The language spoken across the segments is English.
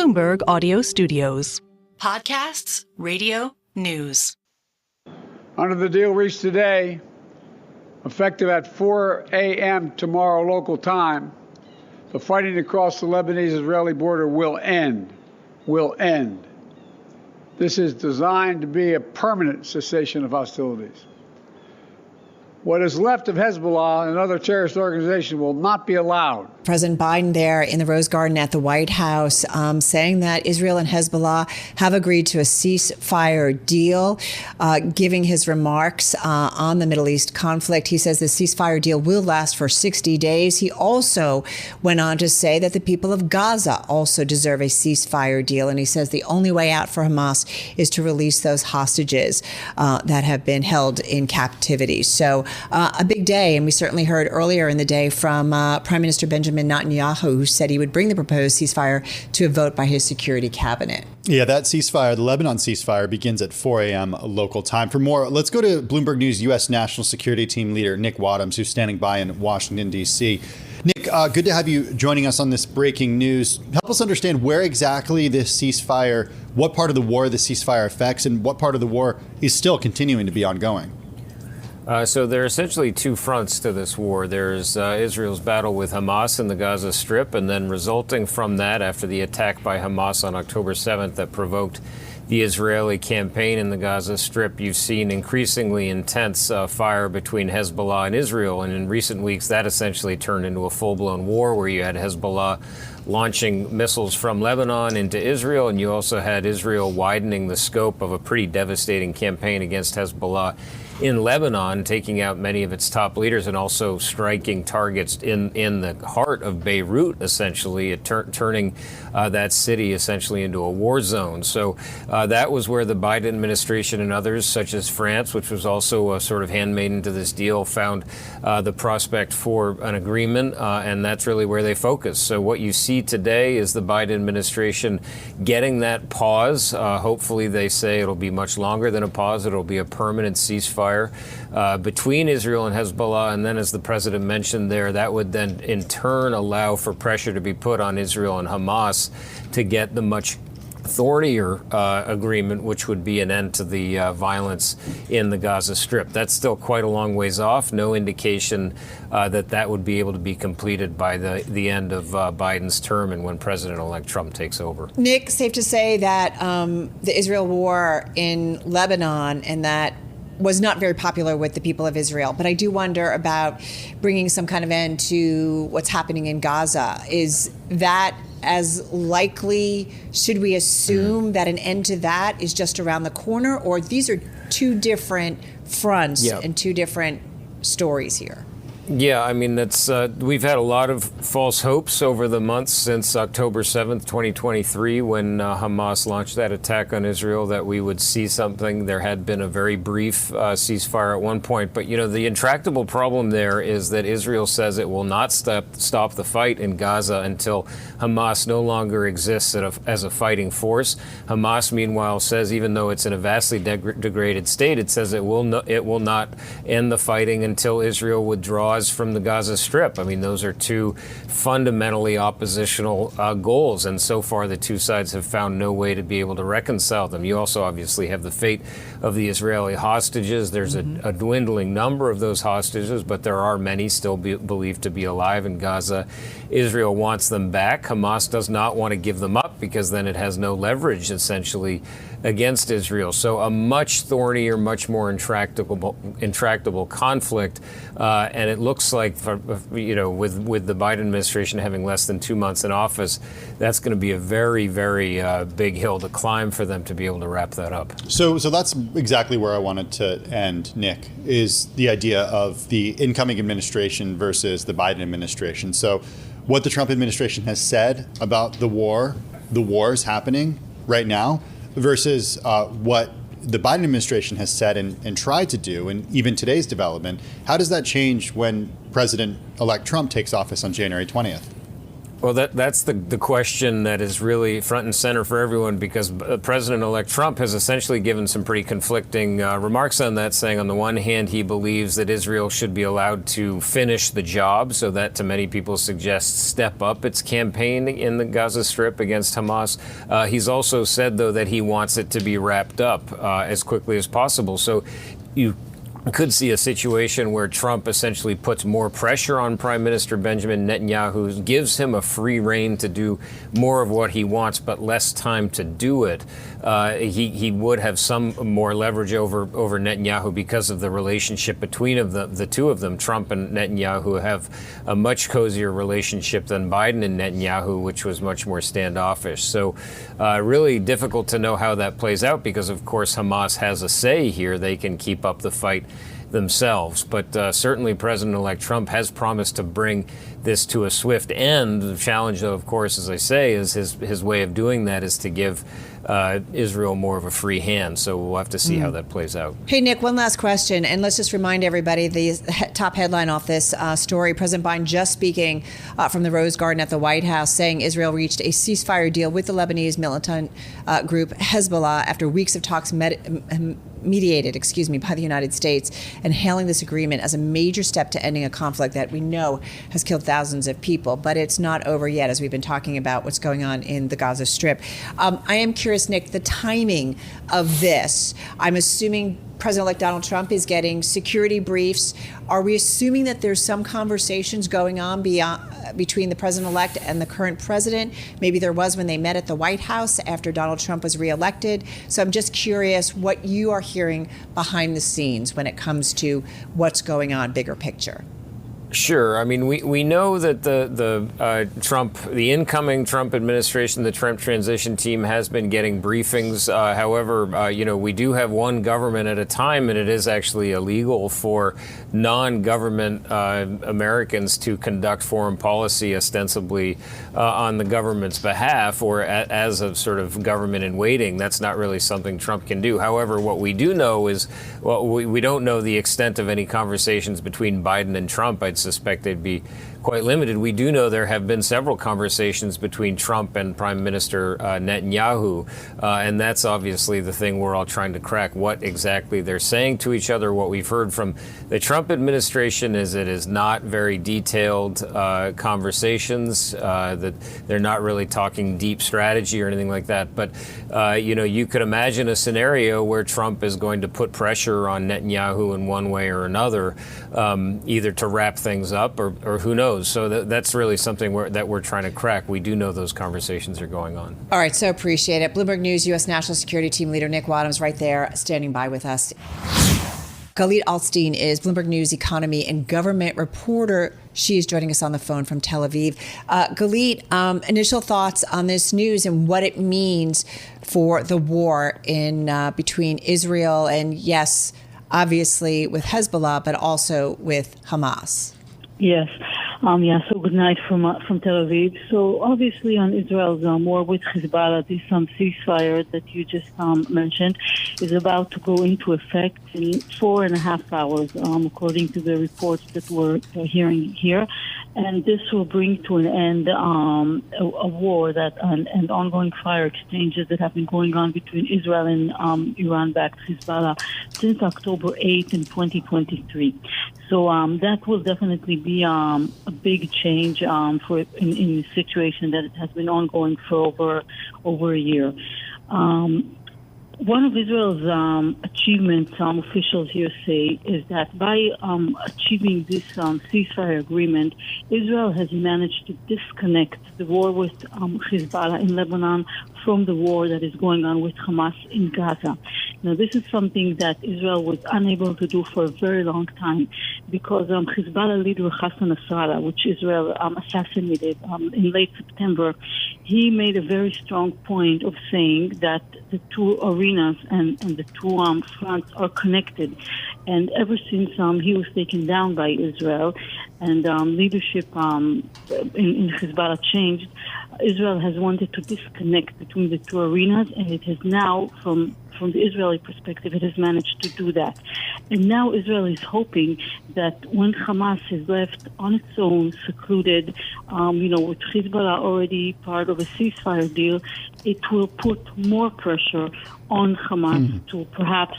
Bloomberg Audio Studios. Podcasts, radio, news. Under the deal reached today, effective at 4 a.m. tomorrow local time, the fighting across the Lebanese-Israeli border will end. Will end. This is designed to be a permanent cessation of hostilities. What is left of Hezbollah and other terrorist organizations will not be allowed. President Biden there in the Rose Garden at the White House saying that Israel and Hezbollah have agreed to a ceasefire deal, giving his remarks on the Middle East conflict. He says the ceasefire deal will last for 60 days. He also went on to say that the people of Gaza also deserve a ceasefire deal. And he says the only way out for Hamas is to release those hostages that have been held in captivity. So a big day. And we certainly heard earlier in the day from Prime Minister Benjamin Netanyahu, who said he would bring the proposed ceasefire to a vote by his security cabinet. Yeah, that ceasefire, the Lebanon ceasefire, begins at 4 a.m. local time. For more, let's go to Bloomberg News U.S. National Security Team leader Nick Wadhams, who's standing by in Washington, D.C. Nick, good to have you joining us on this breaking news. Help us understand where exactly this ceasefire, what part of the war the ceasefire affects, and what part of the war is still continuing to be ongoing. So there are essentially two fronts to this war. There's Israel's battle with Hamas in the Gaza Strip, and then resulting from that, after the attack by Hamas on October 7th that provoked the Israeli campaign in the Gaza Strip, you've seen increasingly intense fire between Hezbollah and Israel. And in recent weeks, that essentially turned into a full-blown war where you had Hezbollah launching missiles from Lebanon into Israel, and you also had Israel widening the scope of a pretty devastating campaign against Hezbollah in Lebanon, taking out many of its top leaders and also striking targets in the heart of Beirut, essentially, turning that city essentially into a war zone. So that was where the Biden administration and others, such as France, which was also a sort of handmaiden to this deal, found the prospect for an agreement, and that's really where they focus. So what you see today is the Biden administration getting that pause. Hopefully, they say it'll be much longer than a pause. It'll be a permanent ceasefire between Israel and Hezbollah. And then, as the president mentioned there, that would then in turn allow for pressure to be put on Israel and Hamas to get the much thornier agreement, which would be an end to the violence in the Gaza Strip. That's still quite a long ways off. No indication that would be able to be completed by the end of Biden's term and when President-elect Trump takes over. Nick, safe to say that the Israel war in Lebanon and that was not very popular with the people of Israel. But I do wonder about bringing some kind of end to what's happening in Gaza. Is that as likely? Should we assume that an end to that is just around the corner? Or these are two different fronts and two different stories here? Yeah, I mean, that's we've had a lot of false hopes over the months since October 7th, 2023, when Hamas launched that attack on Israel, that we would see something. There had been a very brief ceasefire at one point. But, you know, the intractable problem there is that Israel says it will not stop the fight in Gaza until Hamas no longer exists as a fighting force. Hamas, meanwhile, says even though it's in a vastly degraded state, it says it will not end the fighting until Israel withdraws from the Gaza Strip. I mean, those are two fundamentally oppositional goals, and so far the two sides have found no way to be able to reconcile them. You also obviously have the fate of the Israeli hostages. There's a dwindling number of those hostages, but there are many still believed to be alive in Gaza. Israel wants them back. Hamas does not want to give them up because then it has no leverage, essentially, against Israel. So a much thornier, much more intractable conflict, and it looks like, with the Biden administration having less than 2 months in office, that's going to be a very, very big hill to climb for them to be able to wrap that up. So that's exactly where I wanted to end, Nick, is the idea of the incoming administration versus the Biden administration. So what the Trump administration has said about the wars happening right now versus what the Biden administration has said and tried to do, and even today's development, how does that change when President-elect Trump takes office on January 20th? Well, that's the question that is really front and center for everyone, because President-elect Trump has essentially given some pretty conflicting remarks on that, saying on the one hand he believes that Israel should be allowed to finish the job, so that to many people suggests step up its campaign in the Gaza Strip against Hamas. He's also said, though, that he wants it to be wrapped up as quickly as possible. So you could see a situation where Trump essentially puts more pressure on Prime Minister Benjamin Netanyahu, gives him a free rein to do more of what he wants, but less time to do it. He would have some more leverage over Netanyahu because of the relationship between the two of them. Trump and Netanyahu have a much cozier relationship than Biden and Netanyahu, which was much more standoffish. So really difficult to know how that plays out, because, of course, Hamas has a say here. They can keep up the fight themselves. But certainly President-elect Trump has promised to bring this to a swift end. The challenge, though, of course, as I say, is his way of doing that is to give Israel more of a free hand. So we'll have to see how that plays out. Hey, Nick, one last question. And let's just remind everybody the top headline off this story. President Biden just speaking from the Rose Garden at the White House, saying Israel reached a ceasefire deal with the Lebanese militant group Hezbollah after weeks of talks mediated by the United States, and hailing this agreement as a major step to ending a conflict that we know has killed thousands of people. But it's not over yet, as we've been talking about what's going on in the Gaza Strip. I am curious, Nick, the timing of this. I'm assuming President-elect Donald Trump is getting security briefs. Are we assuming that there's some conversations going on between the president-elect and the current president? Maybe there was when they met at the White House after Donald Trump was reelected. So I'm just curious what you are hearing behind the scenes when it comes to what's going on, bigger picture. Sure. I mean, we know that the incoming Trump administration, the Trump transition team, has been getting briefings. However, we do have one government at a time, and it is actually illegal for non-government Americans to conduct foreign policy ostensibly on the government's behalf or as a sort of government in waiting. That's not really something Trump can do. However, what we do know is, we don't know the extent of any conversations between Biden and Trump. I'd suspect they'd be quite limited. We do know there have been several conversations between Trump and Prime Minister Netanyahu, and that's obviously the thing we're all trying to crack, what exactly they're saying to each other. What we've heard from the Trump administration is it is not very detailed conversations, that they're not really talking deep strategy or anything like that. But, you could imagine a scenario where Trump is going to put pressure on Netanyahu in one way or another, either to wrap things up or who knows. So that's really something that we're trying to crack. We do know those conversations are going on. All right, so appreciate it. Bloomberg News U.S. National Security Team Leader Nick Wadhams right there standing by with us. Galit Altstein is Bloomberg News economy and government reporter. She is joining us on the phone from Tel Aviv. Galit, initial thoughts on this news and what it means for the war in between Israel and, yes, obviously with Hezbollah, but also with Hamas. Yes. So good night from Tel Aviv. So obviously on Israel's war with Hezbollah, this ceasefire that you just mentioned is about to go into effect in 4.5 hours, according to the reports that we're hearing here. And this will bring to an end a war and ongoing fire exchanges that have been going on between Israel and Iran-backed Hezbollah since October 8th in 2023. So that will definitely be a big change in the situation that it has been ongoing for over a year. One of Israel's achievements, officials here say, is that by achieving this ceasefire agreement, Israel has managed to disconnect the war with Hezbollah in Lebanon from the war that is going on with Hamas in Gaza. Now, this is something that Israel was unable to do for a very long time because Hezbollah leader Hassan Nasrallah, which Israel assassinated in late September, he made a very strong point of saying that the two arenas and the two fronts are connected. And ever since he was taken down by Israel and leadership in Hezbollah changed, Israel has wanted to disconnect between the two arenas, and it has now, from from the Israeli perspective, it has managed to do that. And now Israel is hoping that when Hamas is left on its own, secluded, with Hezbollah already part of a ceasefire deal, it will put more pressure on Hamas to perhaps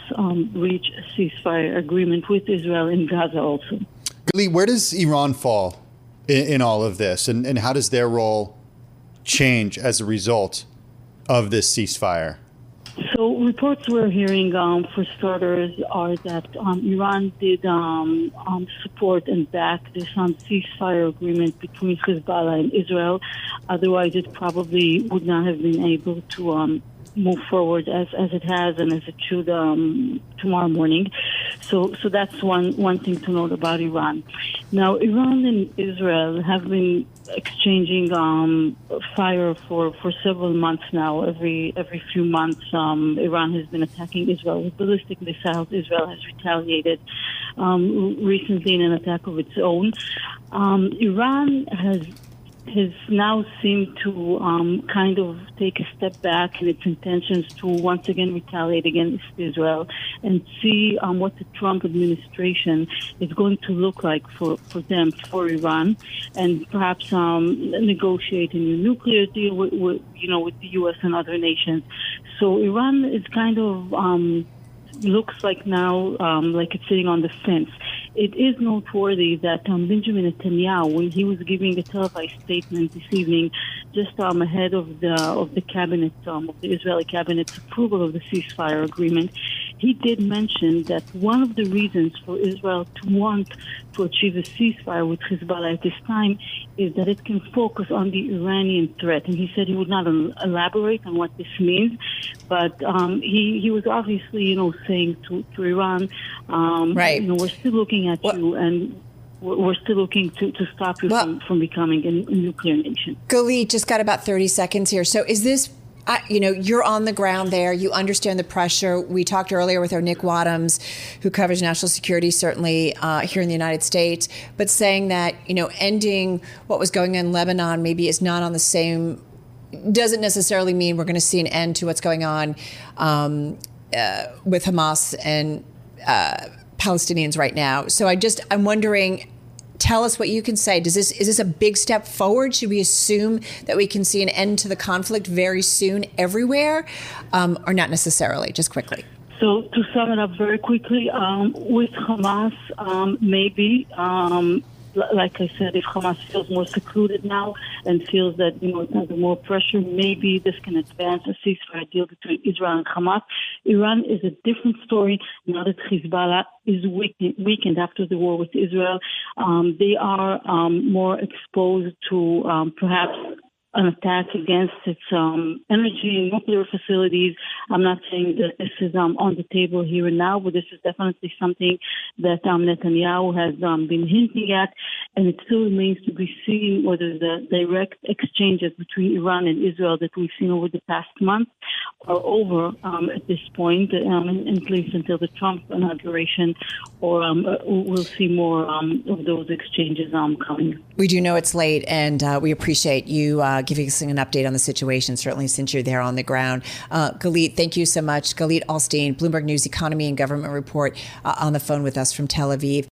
reach a ceasefire agreement with Israel in Gaza also. Galit, where does Iran fall in all of this? And how does their role change as a result of this ceasefire? So reports we're hearing, for starters, are that Iran did support and back this ceasefire agreement between Hezbollah and Israel. Otherwise, it probably would not have been able to move forward as it has and as it should tomorrow morning. So that's one thing to note about Iran. Now, Iran and Israel have been exchanging fire for several months now. Every few months, Iran has been attacking Israel with ballistic missiles. Israel has retaliated recently in an attack of its own. Iran has now seemed to kind of take a step back in its intentions to once again retaliate against Israel and see what the Trump administration is going to look like for them, for Iran, and perhaps negotiate a new nuclear deal with the U.S. and other nations. So Iran is kind of looks like now like it's sitting on the fence. It is noteworthy that Benjamin Netanyahu, when he was giving a televised statement this evening, just ahead of the cabinet, of the Israeli cabinet's approval of the ceasefire agreement, he did mention that one of the reasons for Israel to want to achieve a ceasefire with Hezbollah at this time is that it can focus on the Iranian threat. And he said he would not elaborate on what this means, but he was obviously, saying to Iran, right. We're still looking at you, and we're still looking to stop you from becoming a nuclear nation. Galit, just got about 30 seconds here. So is this, you're on the ground there. You understand the pressure. We talked earlier with our Nick Wadhams, who covers national security, certainly here in the United States, but saying that, ending what was going on in Lebanon maybe is not on the same, doesn't necessarily mean we're going to see an end to what's going on with Hamas and Palestinians right now. So I'm wondering, tell us what you can say. Is this a big step forward? Should we assume that we can see an end to the conflict very soon everywhere, or not necessarily? Just quickly. So to sum it up very quickly, with Hamas, maybe. Like I said, if Hamas feels more secluded now and feels that, it's under more pressure, maybe this can advance a ceasefire deal between Israel and Hamas. Iran is a different story now that Hezbollah is weakened after the war with Israel. They are more exposed to perhaps an attack against its energy and nuclear facilities. I'm not saying that this is on the table here and now, but this is definitely something that Netanyahu has been hinting at, and it still remains to be seen whether the direct exchanges between Iran and Israel that we've seen over the past month are over at this point, at least until the Trump inauguration, or we'll see more of those exchanges coming. We do know it's late, and we appreciate you giving us an update on the situation, certainly since you're there on the ground. Galit, thank you so much. Galit Altstein, Bloomberg News economy and government report, on the phone with us from Tel Aviv.